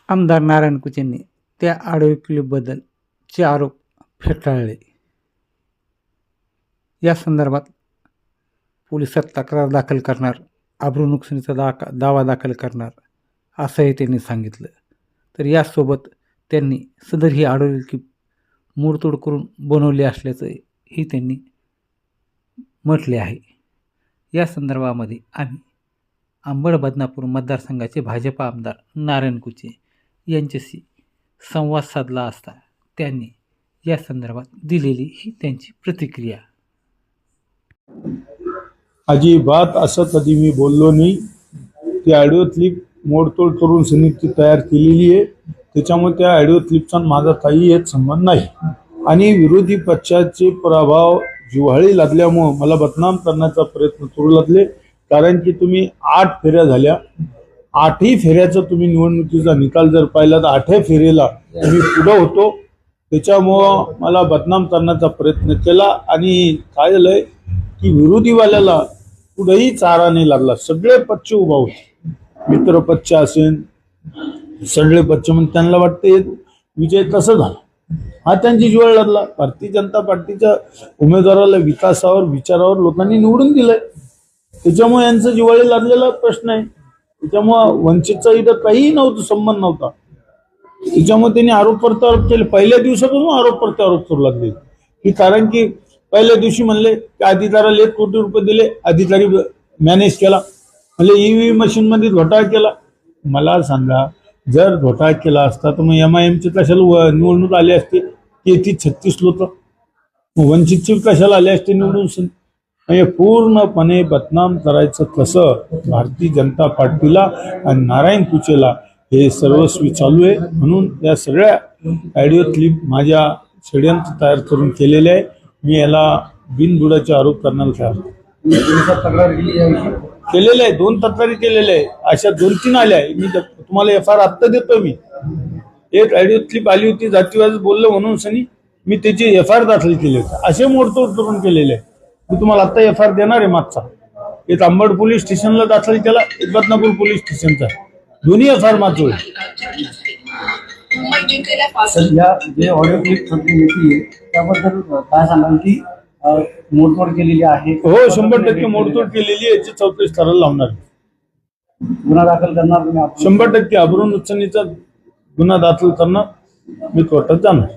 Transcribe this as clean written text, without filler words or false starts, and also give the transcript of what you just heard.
आमदार नारायण कुचेंनी त्या ऑडिओ क्लिपबद्दलचे आरोप फेटाळले. या संदर्भात पोलिसात तक्रार दाखल करणार, अब्रू नुकसानीचा दावा दाखल करणार असंही त्यांनी सांगितलं. तर यासोबत त्यांनी सदर ही ऑडिओ क्लिप मोडतोड करून बनवली असल्याचंही त्यांनी म्हटले आहे. या संदर्भामध्ये आम्ही अंबड बदनापूर मतदारसंघाचे भाजप आमदार नारायण कुचे यांच्याशी संवाद साधला असता त्यांनी या संदर्भात दिलेली ही त्यांची प्रतिक्रिया. अजिबात असं कधी मी बोललो नाही. ती ऑडिओ क्लिप मोडतोड करून समिती तयार केलेली आहे. त्याच्यामुळे त्या ऑडिओ क्लिपचा माझा काही एक संबंध नाही. आणि विरोधी पक्षाचे प्रभाव जिव्हाळी लागल्यामुळं मला बदनाम करण्याचा प्रयत्न करू लागले. कारण की तुम्ही 8 फेऱ्या झाल्या, 8ही फेऱ्याचा तुम्ही निवडणुकीचा निकाल जर पाहिला तर 8व्या फेरीला मी पुढं होतो. त्याच्यामुळं मला बदनाम करण्याचा प्रयत्न केला. आणि काय झालंय की विरोधीवाल्याला कुठेही चारा नाही लागला. सगळे पक्ष उभा होते, मित्र पक्ष असेल, सगळे पक्ष, म्हणून त्यांना वाटते विजय कसं झाला हा त्यांची जिव्हाळ लागला. भारतीय जनता पार्टीच्या उमेदवाराला विकासावर विचारावर लोकांनी निवडून दिलंय. त्याच्यामुळे यांचं जिव्हाळी लागलेला प्रश्न आहे. त्याच्यामुळं वंचितचा इथं काहीही नव्हतं, संबंध नव्हता. त्याच्यामुळे त्यांनी आरोप प्रत्यारोप केले. पहिल्या दिवसापासून आरोप प्रत्यारोप करू लागले की कारण की पहिल्या दिवशी म्हणले की अधिकाऱ्याला 1 कोटी रुपये दिले, अधिकारी मॅनेज केला. म्हणजे ईव्हीएम मशीन मध्ये घोटाळा केला. मला सांगा, जर घोटाळा केला असता तर मग MIMचे कशाला निवडणूक आली असते? 33-36 लोक. वंचितचे कशाला आले असते निवडून? म्हणजे पूर्णपणे बदनाम करायचं कसं भारतीय जनता पार्टीला आणि नारायण कुचेला हे सर्वस्वी चालू आहे. म्हणून या सगळ्या ऑडिओ क्लिप माझ्या षडयंत्र तयार करून केलेले आहे. मी याला बिनबुडाचे आरोप करण्याला तयार केलेले आहे. 2 तक्रारी केलेल्या आहे. अशा 2-3 आल्या आहे. मी तुम्हाला FIR आत्ता देतो. मी एक ऑडिओ क्लिप आली होती, जातीवाद बोललो म्हणून सनी मी त्याची FIR दाखल केली होती. असे मोडतोड करून केलेले आहे. मी तुम्हाला आत्ता FIR देणार आहे. मागचा एक अंबड पोलीस स्टेशनला दाखल केला, एक बदनापूर पोलीस स्टेशनचा. दोन्ही FIR माझं होईल. या जे ऑडिओ क्लिप होती त्याबद्दल काय सांगाल की मोडतोड केलेली आहे? हो, 100% मोडतोड केलेली आहे. याची चौकशी करायला लावणार. गुन्हा दाखल करणार तुम्ही? 100% अब्रू नुकसानीचा गुन्हा दाखल करणार. मी कोर्टात जाणार.